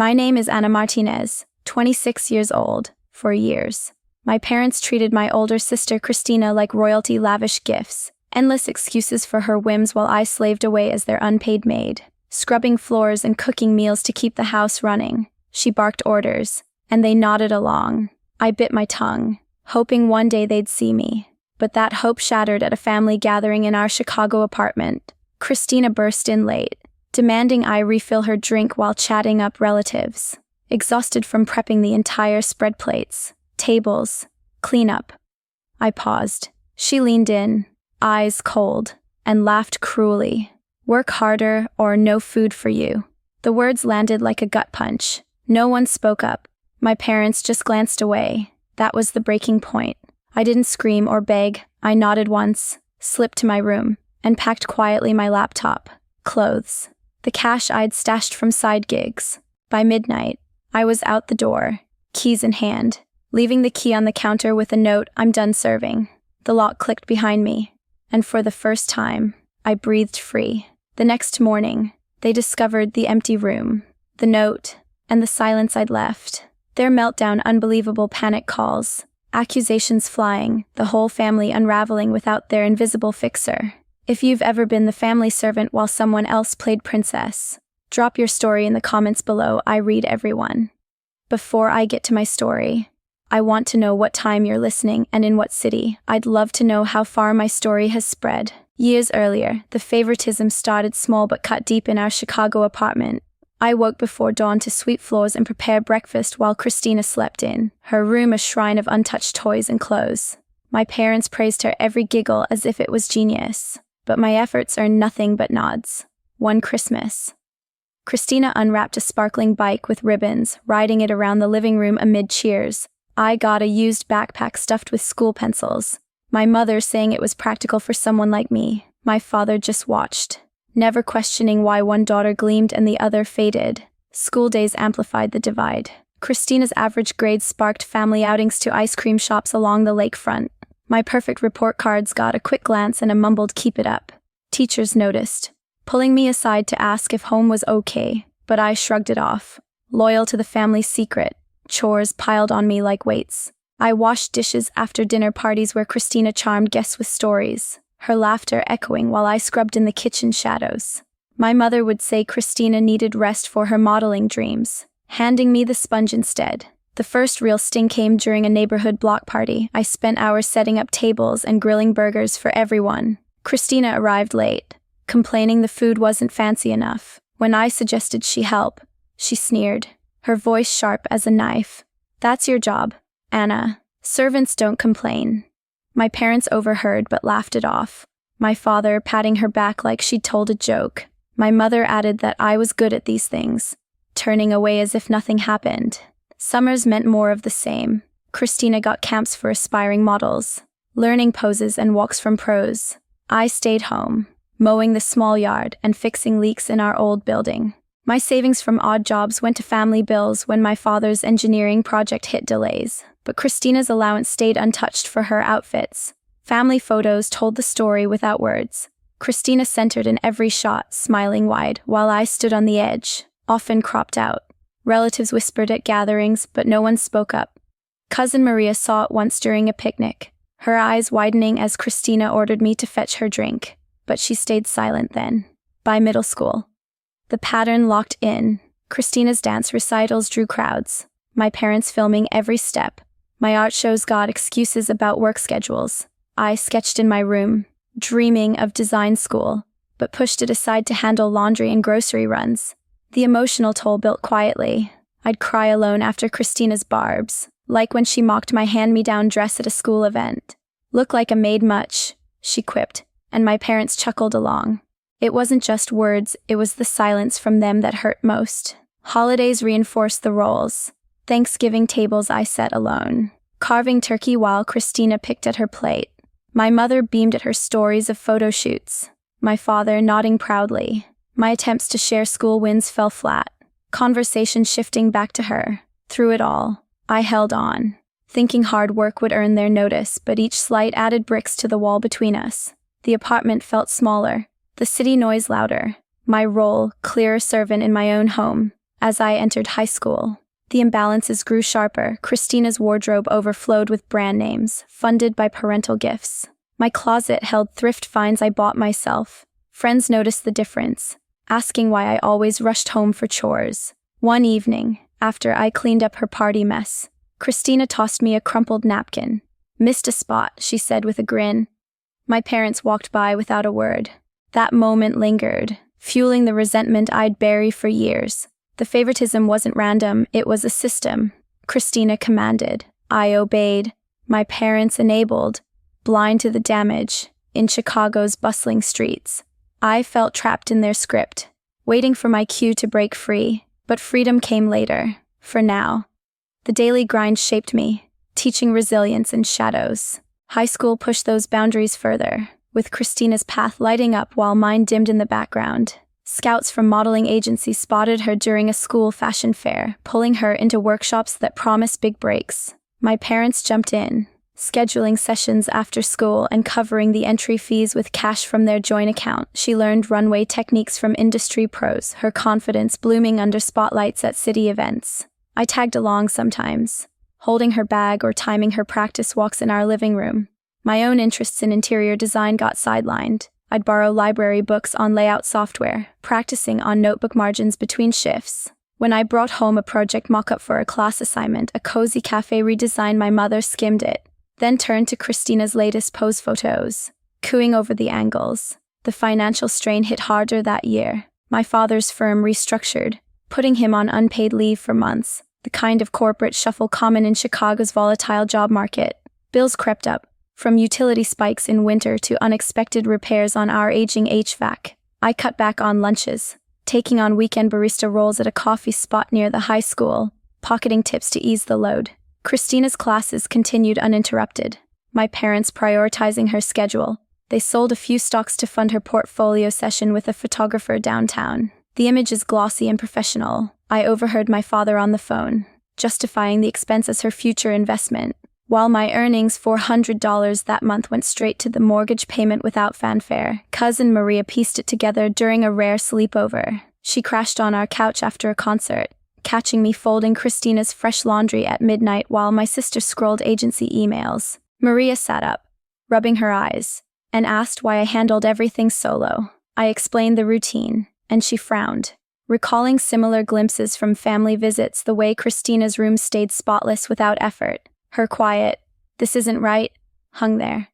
My name is Ana Martinez, 26 years old, for years. My parents treated my older sister Christina like royalty, lavish gifts, endless excuses for her whims while I slaved away as their unpaid maid, scrubbing floors and cooking meals to keep the house running. She barked orders, and they nodded along. I bit my tongue, hoping one day they'd see me. But that hope shattered at a family gathering in our Chicago apartment. Christina burst in late, demanding I refill her drink while chatting up relatives. Exhausted from prepping the entire spread plates, tables, cleanup. I paused. She leaned in, eyes cold, and laughed cruelly. Work harder or no food for you. The words landed like a gut punch. No one spoke up. My parents just glanced away. That was the breaking point. I didn't scream or beg. I nodded once, slipped to my room, and packed quietly my laptop, clothes, the cash I'd stashed from side gigs. By midnight, I was out the door, keys in hand, leaving the key on the counter with a note, "I'm done serving." The lock clicked behind me, and for the first time, I breathed free. The next morning, they discovered the empty room, the note, and the silence I'd left. Their meltdown, unbelievable panic calls, accusations flying, the whole family unraveling without their invisible fixer. If you've ever been the family servant while someone else played princess, drop your story in the comments below. I read everyone. Before I get to my story, I want to know what time you're listening and in what city. I'd love to know how far my story has spread. Years earlier, the favoritism started small but cut deep in our Chicago apartment. I woke before dawn to sweep floors and prepare breakfast while Christina slept in, her room a shrine of untouched toys and clothes. My parents praised her every giggle as if it was genius, but my efforts earned nothing but nods. One Christmas, Christina unwrapped a sparkling bike with ribbons, riding it around the living room amid cheers. I got a used backpack stuffed with school pencils, my mother saying it was practical for someone like me. My father just watched, never questioning why one daughter gleamed and the other faded. School days amplified the divide. Christina's average grades sparked family outings to ice cream shops along the lakefront. My perfect report cards got a quick glance and a mumbled "keep it up." Teachers noticed, pulling me aside to ask if home was okay, but I shrugged it off. Loyal to the family's secret, chores piled on me like weights. I washed dishes after dinner parties where Christina charmed guests with stories, her laughter echoing while I scrubbed in the kitchen shadows. My mother would say Christina needed rest for her modeling dreams, handing me the sponge instead. The first real sting came during a neighborhood block party. I spent hours setting up tables and grilling burgers for everyone. Christina arrived late, complaining the food wasn't fancy enough. When I suggested she help, she sneered, her voice sharp as a knife. "That's your job, Anna. Servants don't complain." My parents overheard but laughed it off, my father patting her back like she'd told a joke. My mother added that I was good at these things, turning away as if nothing happened. Summers meant more of the same. Christina got camps for aspiring models, learning poses and walks from pros. I stayed home, mowing the small yard and fixing leaks in our old building. My savings from odd jobs went to family bills when my father's engineering project hit delays, but Christina's allowance stayed untouched for her outfits. Family photos told the story without words. Christina centered in every shot, smiling wide, while I stood on the edge, often cropped out. Relatives whispered at gatherings, but no one spoke up. Cousin Maria saw it once during a picnic, her eyes widening as Christina ordered me to fetch her drink, but she stayed silent then. By middle school, the pattern locked in. Christina's dance recitals drew crowds, my parents filming every step. My art shows got excuses about work schedules. I sketched in my room, dreaming of design school, but pushed it aside to handle laundry and grocery runs. The emotional toll built quietly. I'd cry alone after Christina's barbs, like when she mocked my hand-me-down dress at a school event. "Look like a maid much," she quipped, and my parents chuckled along. It wasn't just words, it was the silence from them that hurt most. Holidays reinforced the roles. Thanksgiving tables I set alone, carving turkey while Christina picked at her plate. My mother beamed at her stories of photo shoots, my father nodding proudly. My attempts to share school wins fell flat, conversation shifting back to her. Through it all, I held on, thinking hard work would earn their notice, but each slight added bricks to the wall between us. The apartment felt smaller, the city noise louder, my role, clearer servant in my own home. As I entered high school, the imbalances grew sharper. Christina's wardrobe overflowed with brand names, funded by parental gifts. My closet held thrift finds I bought myself. Friends noticed the difference, asking why I always rushed home for chores. One evening, after I cleaned up her party mess, Christina tossed me a crumpled napkin. "Missed a spot," she said with a grin. My parents walked by without a word. That moment lingered, fueling the resentment I'd bury for years. The favoritism wasn't random, it was a system. Christina commanded. I obeyed. My parents enabled, blind to the damage, in Chicago's bustling streets. I felt trapped in their script, waiting for my cue to break free. But freedom came later. For now, the daily grind shaped me, teaching resilience in shadows. High school pushed those boundaries further, with Christina's path lighting up while mine dimmed in the background. Scouts from modeling agencies spotted her during a school fashion fair, pulling her into workshops that promised big breaks. My parents jumped in, scheduling sessions after school and covering the entry fees with cash from their joint account. She learned runway techniques from industry pros, her confidence blooming under spotlights at city events. I tagged along sometimes, holding her bag or timing her practice walks in our living room. My own interests in interior design got sidelined. I'd borrow library books on layout software, practicing on notebook margins between shifts. When I brought home a project mock-up for a class assignment, a cozy cafe redesign, my mother skimmed it, then turned to Christina's latest pose photos, cooing over the angles. The financial strain hit harder that year. My father's firm restructured, putting him on unpaid leave for months, the kind of corporate shuffle common in Chicago's volatile job market. Bills crept up, from utility spikes in winter to unexpected repairs on our aging HVAC. I cut back on lunches, taking on weekend barista roles at a coffee spot near the high school, pocketing tips to ease the load. Christina's classes continued uninterrupted, my parents prioritizing her schedule. They sold a few stocks to fund her portfolio session with a photographer downtown. The image is glossy and professional. I overheard my father on the phone, justifying the expense as her future investment. While my earnings, $400 that month, went straight to the mortgage payment without fanfare, cousin Maria pieced it together during a rare sleepover. She crashed on our couch after a concert, catching me folding Christina's fresh laundry at midnight while my sister scrolled agency emails. Maria sat up, rubbing her eyes, and asked why I handled everything solo. I explained the routine, and she frowned, recalling similar glimpses from family visits, the way Christina's room stayed spotless without effort. Her quiet, "This isn't right," hung there,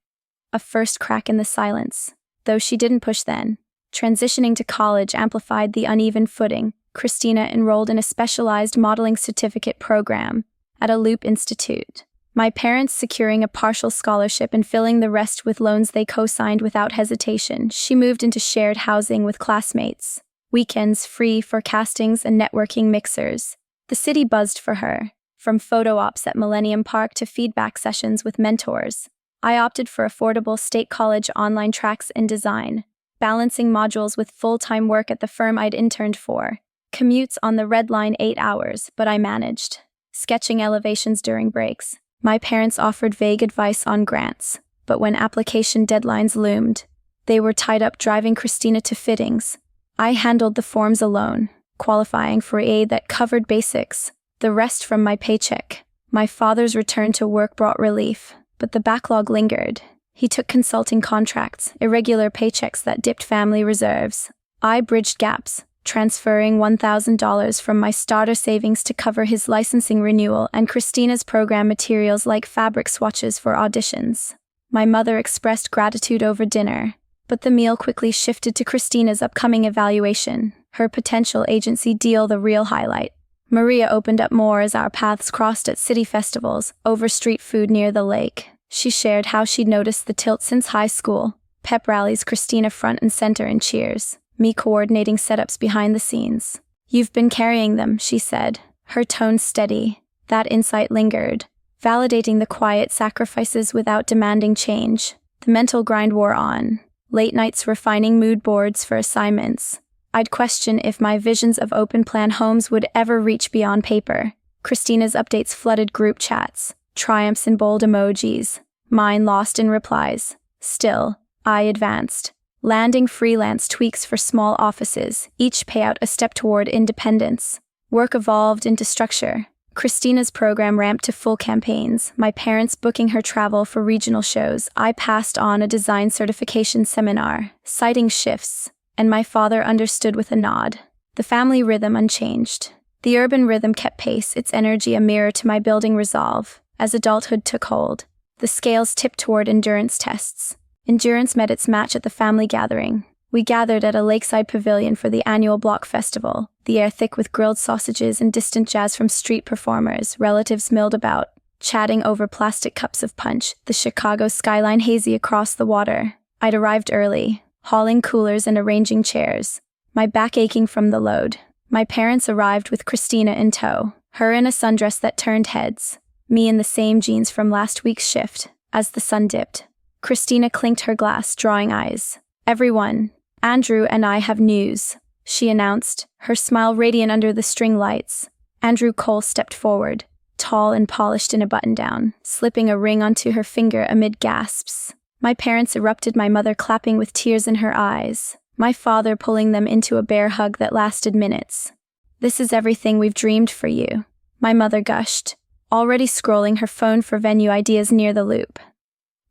a first crack in the silence, though she didn't push then. Transitioning to college amplified the uneven footing. Christina enrolled in a specialized modeling certificate program at a Loop Institute, my parents securing a partial scholarship and filling the rest with loans they co-signed without hesitation. She moved into shared housing with classmates, weekends free for castings and networking mixers. The city buzzed for her, from photo ops at Millennium Park to feedback sessions with mentors. I opted for affordable state college online tracks in design, balancing modules with full-time work at the firm I'd interned for. Commutes on the Red Line 8 hours, but I managed, sketching elevations during breaks. My parents offered vague advice on grants, but when application deadlines loomed, they were tied up driving Christina to fittings. I handled the forms alone, qualifying for aid that covered basics, the rest from my paycheck. My father's return to work brought relief, but the backlog lingered. He took consulting contracts, irregular paychecks that dipped family reserves. I bridged gaps, transferring $1,000 from my starter savings to cover his licensing renewal and Christina's program materials like fabric swatches for auditions. My mother expressed gratitude over dinner, but the meal quickly shifted to Christina's upcoming evaluation, her potential agency deal the real highlight. Maria opened up more as our paths crossed at city festivals, over street food near the lake. She shared how she'd noticed the tilt since high school, pep rallies, Christina front and center in cheers, me coordinating setups behind the scenes. "You've been carrying them," she said, her tone steady. That insight lingered, validating the quiet sacrifices without demanding change. The mental grind wore on, late nights refining mood boards for assignments. I'd question if my visions of open-plan homes would ever reach beyond paper. Christina's updates flooded group chats, triumphs in bold emojis, mine lost in replies. Still, I advanced, landing freelance tweaks for small offices, each payout a step toward independence. Work evolved into structure. Christina's program ramped to full campaigns, my parents booking her travel for regional shows. I passed on a design certification seminar, citing shifts, and my father understood with a nod. The family rhythm unchanged. The urban rhythm kept pace, its energy a mirror to my building resolve. As adulthood took hold, the scales tipped toward endurance tests. Endurance met its match at the family gathering. We gathered at a lakeside pavilion for the annual Block Festival, the air thick with grilled sausages and distant jazz from street performers. Relatives milled about, chatting over plastic cups of punch, the Chicago skyline hazy across the water. I'd arrived early, hauling coolers and arranging chairs, my back aching from the load. My parents arrived with Christina in tow, her in a sundress that turned heads, me in the same jeans from last week's shift. As the sun dipped, Christina clinked her glass, drawing eyes. "Everyone, Andrew and I have news," she announced, her smile radiant under the string lights. Andrew Cole stepped forward, tall and polished in a button-down, slipping a ring onto her finger amid gasps. My parents erupted, my mother clapping with tears in her eyes, my father pulling them into a bear hug that lasted minutes. "This is everything we've dreamed for you," my mother gushed, already scrolling her phone for venue ideas near the loop.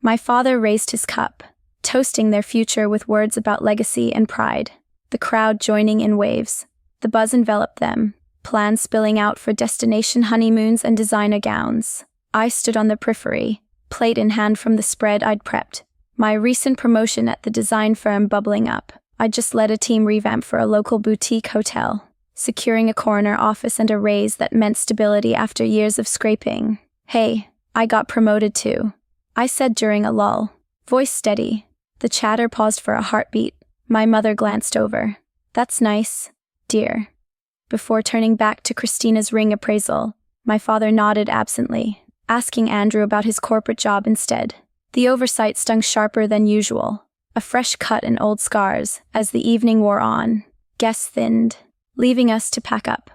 My father raised his cup, toasting their future with words about legacy and pride. The crowd joining in waves. The buzz enveloped them, plans spilling out for destination honeymoons and designer gowns. I stood on the periphery, plate in hand from the spread I'd prepped, my recent promotion at the design firm bubbling up. I'd just led a team revamp for a local boutique hotel, securing a corner office and a raise that meant stability after years of scraping. "Hey, I got promoted too," I said during a lull, voice steady. The chatter paused for a heartbeat. My mother glanced over. "That's nice, dear." Before turning back to Christina's ring appraisal, my father nodded absently, asking Andrew about his corporate job instead. The oversight stung sharper than usual. A fresh cut and old scars. As the evening wore on, guests thinned, leaving us to pack up.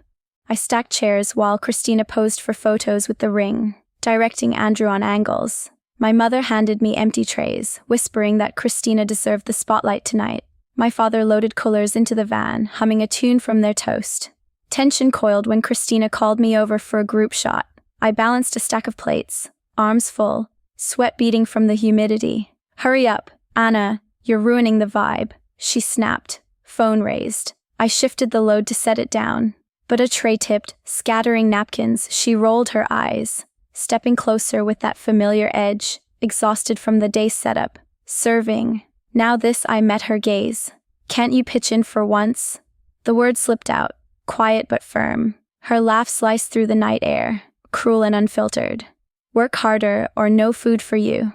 I stacked chairs while Christina posed for photos with the ring, directing Andrew on angles. My mother handed me empty trays, whispering that Christina deserved the spotlight tonight. My father loaded coolers into the van, humming a tune from their toast. Tension coiled when Christina called me over for a group shot. I balanced a stack of plates, arms full, sweat beading from the humidity. "Hurry up, Anna, you're ruining the vibe," she snapped, phone raised. I shifted the load to set it down, but a tray tipped, scattering napkins. She rolled her eyes, stepping closer with that familiar edge, exhausted from the day's setup. "Serving." Now this I met her gaze. "Can't you pitch in for once?" The word slipped out, quiet but firm. Her laugh sliced through the night air, cruel and unfiltered. "Work harder or no food for you."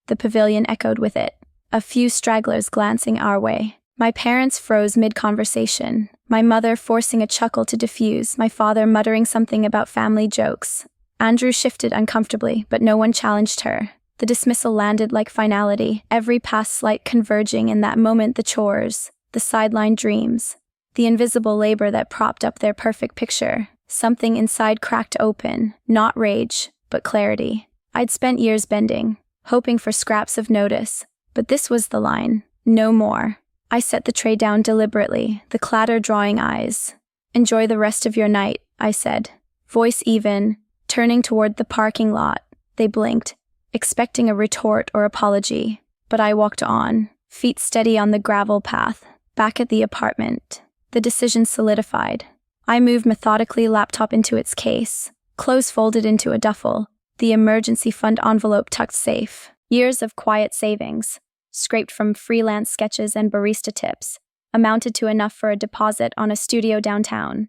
The pavilion echoed with it, a few stragglers glancing our way. My parents froze mid-conversation, my mother forcing a chuckle to diffuse, my father muttering something about family jokes. Andrew shifted uncomfortably, but no one challenged her. The dismissal landed like finality, every past slight converging in that moment. The chores, the sidelined dreams, the invisible labor that propped up their perfect picture. Something inside cracked open, not rage, but clarity. I'd spent years bending, hoping for scraps of notice, but this was the line. No more. I set the tray down deliberately, the clatter drawing eyes. "Enjoy the rest of your night," I said, voice even, turning toward the parking lot. They blinked, expecting a retort or apology, but I walked on, feet steady on the gravel path. Back at the apartment, the decision solidified. I moved methodically, laptop into its case, clothes folded into a duffel, the emergency fund envelope tucked safe. Years of quiet savings, scraped from freelance sketches and barista tips, amounted to enough for a deposit on a studio downtown.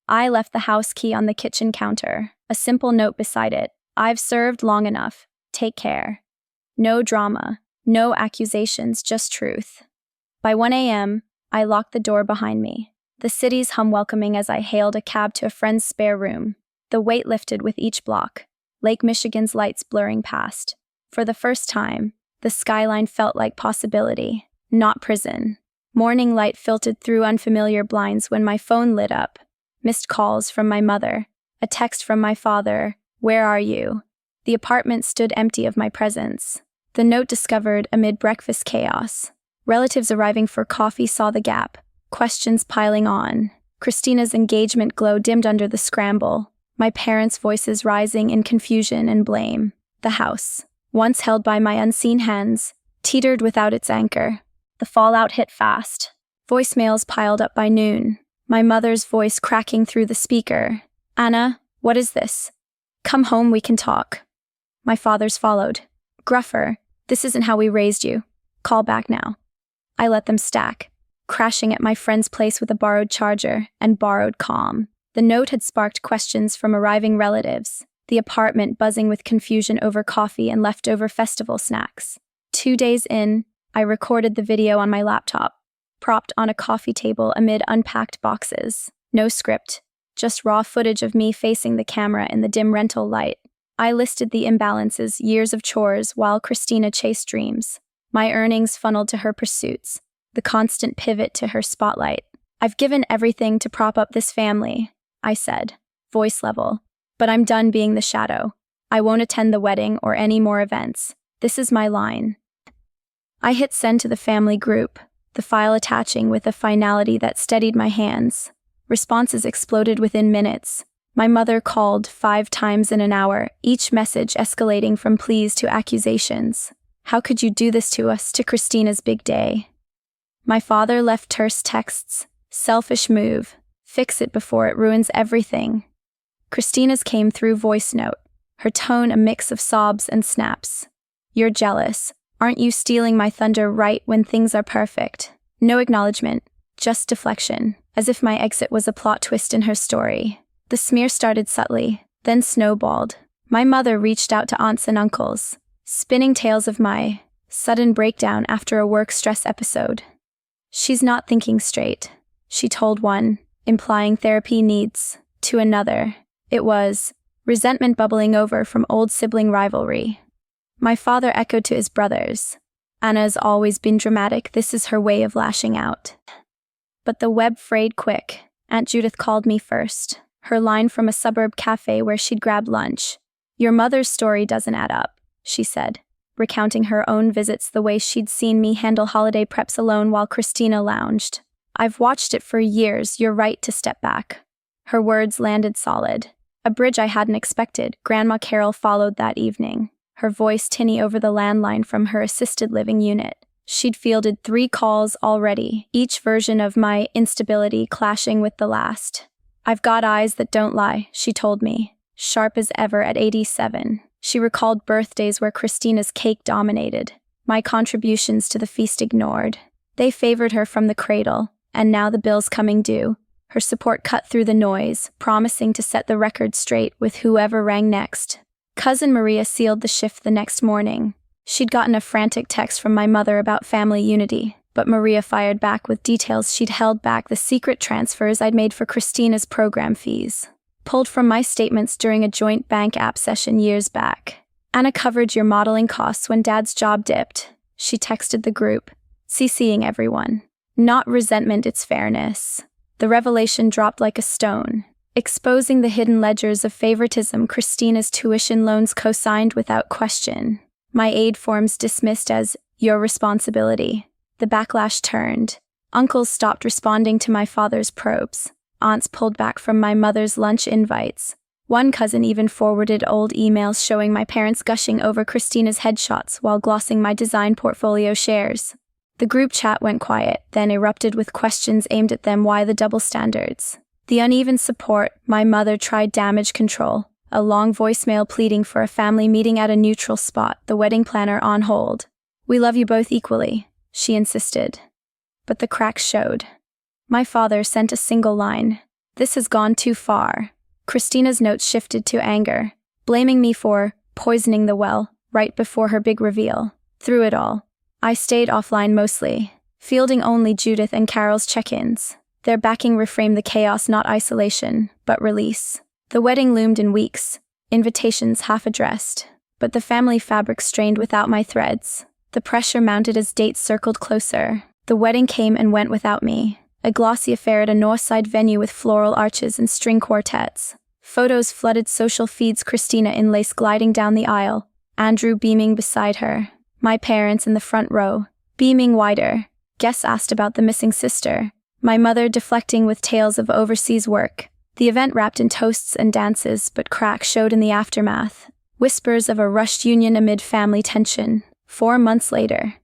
I left the house key on the kitchen counter, a simple note beside it. "I've served long enough. Take care." No drama, no accusations, just truth. By 1 a.m., I locked the door behind me, the city's hum welcoming as I hailed a cab to a friend's spare room. The weight lifted with each block, Lake Michigan's lights blurring past. For the first time, the skyline felt like possibility, not prison. Morning light filtered through unfamiliar blinds when my phone lit up. Missed calls from my mother, a text from my father, "Where are you?" The apartment stood empty of my presence. The note discovered amid breakfast chaos. Relatives arriving for coffee saw the gap, questions piling on. Christina's engagement glow dimmed under the scramble, my parents' voices rising in confusion and blame. The house, once held by my unseen hands, teetered without its anchor. The fallout hit fast. Voicemails piled up by noon, my mother's voice cracking through the speaker. "Anna, what is this? Come home, we can talk." My father's followed. Gruffer, "This isn't how we raised you. Call back now." I let them stack, crashing at my friend's place with a borrowed charger and borrowed calm. The note had sparked questions from arriving relatives, the apartment buzzing with confusion over coffee and leftover festival snacks. 2 days in, I recorded the video on my laptop, propped on a coffee table amid unpacked boxes. No script, just raw footage of me facing the camera in the dim rental light. I listed the imbalances, years of chores, while Christina chased dreams. My earnings funneled to her pursuits, the constant pivot to her spotlight. "I've given everything to prop up this family," I said, voice level. "But I'm done being the shadow. I won't attend the wedding or any more events. This is my line." I hit send to the family group, the file attaching with a finality that steadied my hands. Responses exploded within minutes. My mother called 5 times in an hour, each message escalating from pleas to accusations. "How could you do this to us, to Christina's big day?" My father left terse texts. "Selfish move. Fix it before it ruins everything." Christina's came through voice note, her tone a mix of sobs and snaps. "You're jealous. Aren't you stealing my thunder right when things are perfect?" No acknowledgement, just deflection, as if my exit was a plot twist in her story. The smear started subtly, then snowballed. My mother reached out to aunts and uncles, spinning tales of my sudden breakdown after a work stress episode. "She's not thinking straight," she told one, implying therapy needs. To another, it was resentment bubbling over from old sibling rivalry. My father echoed to his brothers. "Anna's always been dramatic, this is her way of lashing out." But the web frayed quick. Aunt Judith called me first, her line from a suburb cafe where she'd grabbed lunch. "Your mother's story doesn't add up," she said, recounting her own visits the way she'd seen me handle holiday preps alone while Christina lounged. "I've watched it for years, you're right to step back." Her words landed solid. A bridge I hadn't expected. Grandma Carol followed that evening, her voice tinny over the landline from her assisted living unit. She'd fielded 3 calls already, each version of my instability clashing with the last. "I've got eyes that don't lie," she told me, sharp as ever at 87. She recalled birthdays where Christina's cake dominated, my contributions to the feast ignored. They favored her from the cradle, and now the bills coming due. Her support cut through the noise, promising to set the record straight with whoever rang next. Cousin Maria sealed the shift the next morning. She'd gotten a frantic text from my mother about family unity, but Maria fired back with details she'd held back the secret transfers I'd made for Christina's program fees, pulled from my statements during a joint bank app session years back. "Anna covered your modeling costs when Dad's job dipped," she texted the group, CCing everyone. Not resentment, it's fairness. The revelation dropped like a stone, exposing the hidden ledgers of favoritism. Christina's tuition loans co-signed without question. My aid forms dismissed as your responsibility. The backlash turned. Uncles stopped responding to my father's probes. Aunts pulled back from my mother's lunch invites. One cousin even forwarded old emails showing my parents gushing over Christina's headshots while glossing my design portfolio shares. The group chat went quiet, then erupted with questions aimed at them. Why the double standards? The uneven support. My mother tried damage control, a long voicemail pleading for a family meeting at a neutral spot, the wedding planner on hold. "We love you both equally," she insisted. But the cracks showed. My father sent a single line. "This has gone too far." Christina's notes shifted to anger, blaming me for poisoning the well right before her big reveal. Through it all, I stayed offline mostly, fielding only Judith and Carol's check-ins. Their backing reframed the chaos, not isolation, but release. The wedding loomed in weeks, invitations half addressed, but the family fabric strained without my threads. The pressure mounted as dates circled closer. The wedding came and went without me, a glossy affair at a northside venue with floral arches and string quartets. Photos flooded social feeds, Christina in lace gliding down the aisle, Andrew beaming beside her, my parents in the front row, beaming wider. Guests asked about the missing sister, My mother deflecting with tales of overseas work. The event wrapped in toasts and dances, but cracks showed in the aftermath. Whispers of a rushed union amid family tension. 4 months later.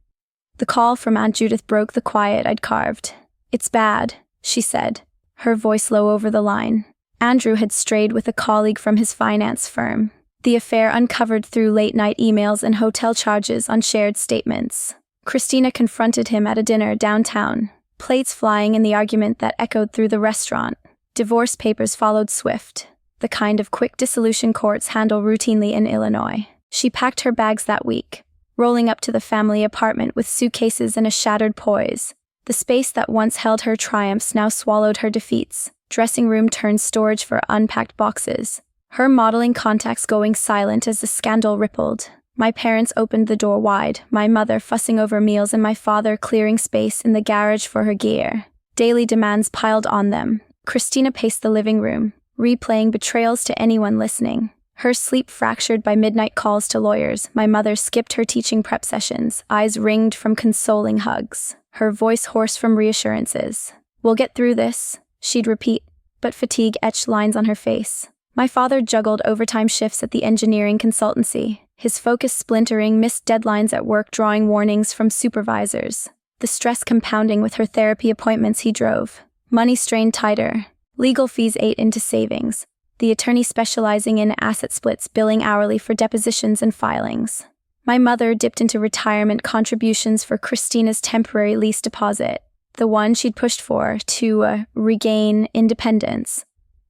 The call from Aunt Judith broke the quiet I'd carved. "It's bad," she said, her voice low over the line. Andrew had strayed with a colleague from his finance firm. The affair uncovered through late-night emails and hotel charges on shared statements. Christina confronted him at a dinner downtown, plates flying in the argument that echoed through the restaurant. Divorce papers followed swift, the kind of quick dissolution courts handle routinely in Illinois. She packed her bags that week, rolling up to the family apartment with suitcases and a shattered poise. The space that once held her triumphs now swallowed her defeats. Dressing room turned storage for unpacked boxes. Her modeling contacts going silent as the scandal rippled. My parents opened the door wide, my mother fussing over meals and my father clearing space in the garage for her gear. Daily demands piled on them. Christina paced the living room, replaying betrayals to anyone listening. Her sleep fractured by midnight calls to lawyers. My mother skipped her teaching prep sessions, eyes ringed from consoling hugs, her voice hoarse from reassurances. "We'll get through this," she'd repeat, but fatigue etched lines on her face. My father juggled overtime shifts at the engineering consultancy, his focus splintering, missed deadlines at work drawing warnings from supervisors. The stress compounding with her therapy appointments he drove. Money strained tighter. Legal fees ate into savings. The attorney specializing in asset splits, billing hourly for depositions and filings. My mother dipped into retirement contributions for Christina's temporary lease deposit, the one she'd pushed for to regain independence.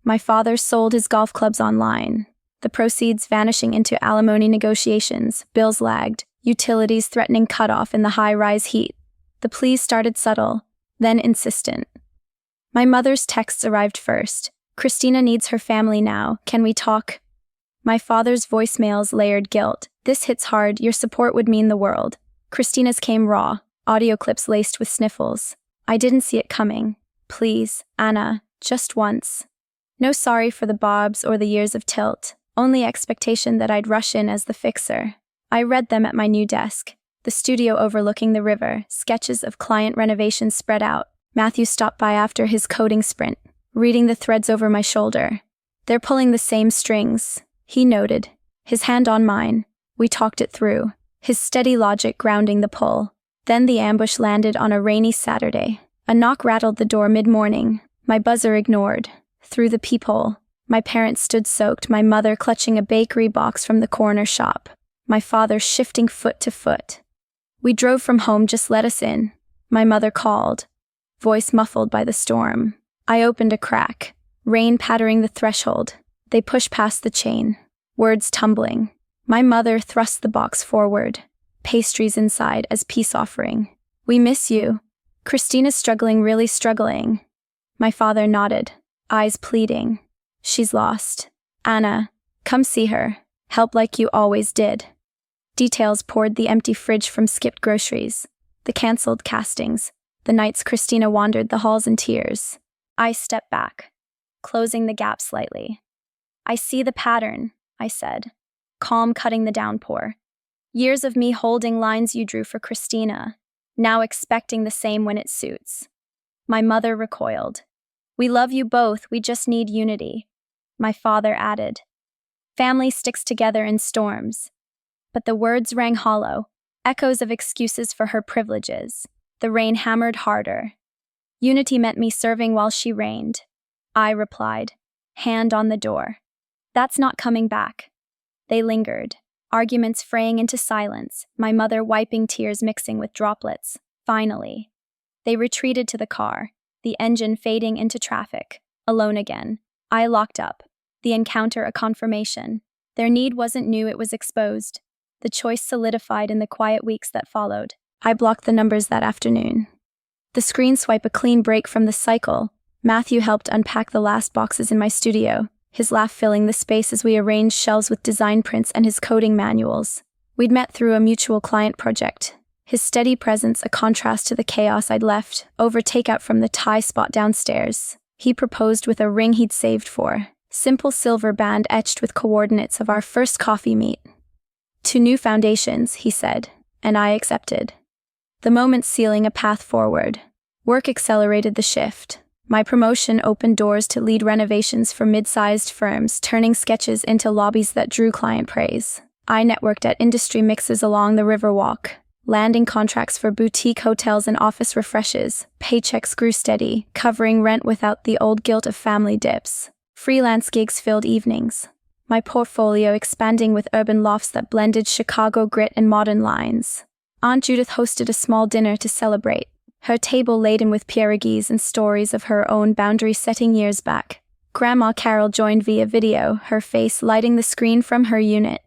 My father sold his golf clubs online, the proceeds vanishing into alimony negotiations. Bills lagged, utilities threatening cutoff in the high-rise heat. The pleas started subtle, then insistent. My mother's texts arrived first. "Christina needs her family now. Can we talk?" My father's voicemails layered guilt. "This hits hard. Your support would mean the world." Christina's came raw, audio clips laced with sniffles. "I didn't see it coming. Please, Anna, just once." No sorry for the bobs or the years of tilt, only expectation that I'd rush in as the fixer. I read them at my new desk, the studio overlooking the river, sketches of client renovations spread out. Matthew stopped by after his coding sprint, reading the threads over my shoulder. "They're pulling the same strings," he noted, his hand on mine. We talked it through, his steady logic grounding the pull. Then the ambush landed on a rainy Saturday. A knock rattled the door mid-morning, my buzzer ignored. Through the peephole, my parents stood soaked, my mother clutching a bakery box from the corner shop, my father shifting foot to foot. "We drove from home, just let us in," my mother called, voice muffled by the storm. I opened a crack, rain pattering the threshold. They pushed past the chain, words tumbling. My mother thrust the box forward, pastries inside as peace offering. "We miss you." "Christina's struggling, really struggling." My father nodded, eyes pleading. "She's lost. Anna, come see her. Help like you always did." Details poured: the empty fridge from skipped groceries, the cancelled castings, the nights Christina wandered the halls in tears. I stepped back, closing the gap slightly. "I see the pattern," I said, calm cutting the downpour. "Years of me holding lines you drew for Christina, now expecting the same when it suits." My mother recoiled. "We love you both, we just need unity." My father added, "Family sticks together in storms." But the words rang hollow, echoes of excuses for her privileges. The rain hammered harder. "Unity meant me serving while she reigned," I replied, hand on the door. "That's not coming back." They lingered, arguments fraying into silence, my mother wiping tears mixing with droplets. Finally, they retreated to the car, the engine fading into traffic. Alone again, I locked up, the encounter a confirmation. Their need wasn't new, it was exposed. The choice solidified in the quiet weeks that followed. I blocked the numbers that afternoon. The screen swipe a clean break from the cycle. Matthew helped unpack the last boxes in my studio, his laugh filling the space as we arranged shelves with design prints and his coding manuals. We'd met through a mutual client project. His steady presence a contrast to the chaos I'd left over takeout from the Thai spot downstairs. He proposed with a ring he'd saved for, simple silver band etched with coordinates of our first coffee meet. "To new foundations," he said, and I accepted. The moment sealing a path forward. Work accelerated the shift. My promotion opened doors to lead renovations for mid-sized firms, turning sketches into lobbies that drew client praise. I networked at industry mixes along the Riverwalk, landing contracts for boutique hotels and office refreshes. Paychecks grew steady, covering rent without the old guilt of family dips. Freelance gigs filled evenings, my portfolio expanding with urban lofts that blended Chicago grit and modern lines. Aunt Judith hosted a small dinner to celebrate, her table laden with pierogies and stories of her own boundary-setting years back. Grandma Carol joined via video, her face lighting the screen from her unit.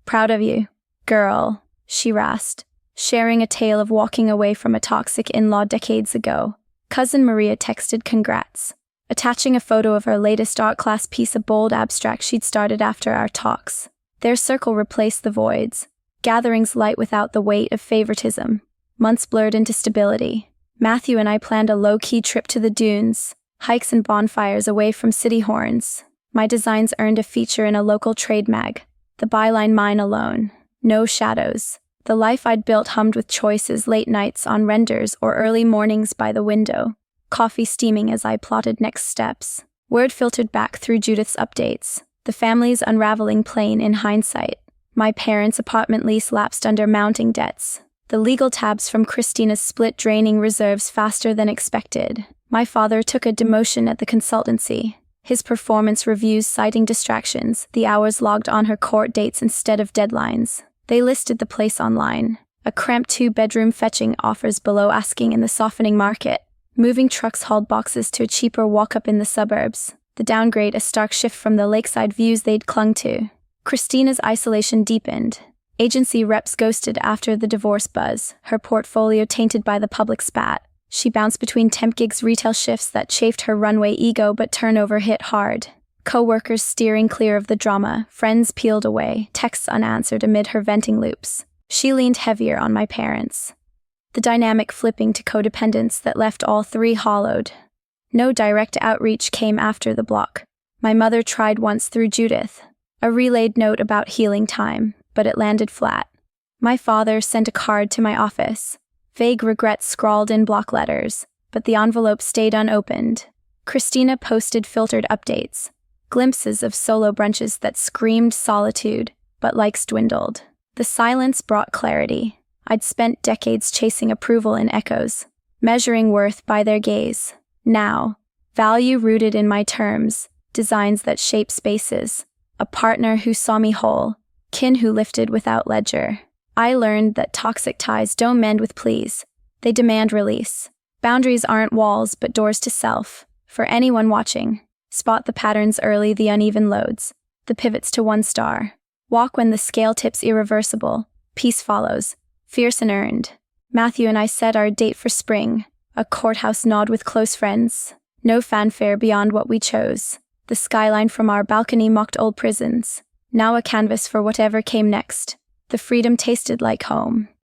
"Proud of you, girl," she rasped, sharing a tale of walking away from a toxic in-law decades ago. Cousin Maria texted congrats, attaching a photo of her latest art class piece, a bold abstract she'd started after our talks. Their circle replaced the voids, gatherings light without the weight of favoritism. Months blurred into stability. Matthew and I planned a low-key trip to the dunes, hikes and bonfires away from city horns. My designs earned a feature in a local trade mag. The byline, "Mine alone. No shadows." The life I'd built hummed with choices, late nights on renders or early mornings by the window. Coffee steaming as I plotted next steps. Word filtered back through Judith's updates. The family's unraveling plain in hindsight. My parents' apartment lease lapsed under mounting debts. The legal tabs from Christina's split draining reserves faster than expected. My father took a demotion at the consultancy, his performance reviews citing distractions, the hours logged on her court dates instead of deadlines. They listed the place online. A cramped 2-bedroom fetching offers below asking in the softening market. Moving trucks hauled boxes to a cheaper walk-up in the suburbs. The downgrade a stark shift from the lakeside views they'd clung to. Christina's isolation deepened. Agency reps ghosted after the divorce buzz, her portfolio tainted by the public spat. She bounced between temp gigs, retail shifts that chafed her runway ego, but turnover hit hard. Co-workers steering clear of the drama, friends peeled away, texts unanswered amid her venting loops. She leaned heavier on my parents, the dynamic flipping to codependence that left all three hollowed. No direct outreach came after the block. My mother tried once through Judith, a relayed note about healing time, but it landed flat. My father sent a card to my office, vague regrets scrawled in block letters, but the envelope stayed unopened. Christina posted filtered updates, glimpses of solo brunches that screamed solitude, but likes dwindled. The silence brought clarity. I'd spent decades chasing approval in echoes, measuring worth by their gaze. Now, value rooted in my terms, designs that shape spaces, a partner who saw me whole, kin who lifted without ledger. I learned that toxic ties don't mend with pleas. They demand release. Boundaries aren't walls, but doors to self. For anyone watching, spot the patterns early, the uneven loads, the pivots to one star. Walk when the scale tips irreversible. Peace follows, fierce and earned. Matthew and I set our date for spring, a courthouse nod with close friends. No fanfare beyond what we chose. The skyline from our balcony mocked old prisons, now a canvas for whatever came next. The freedom tasted like home.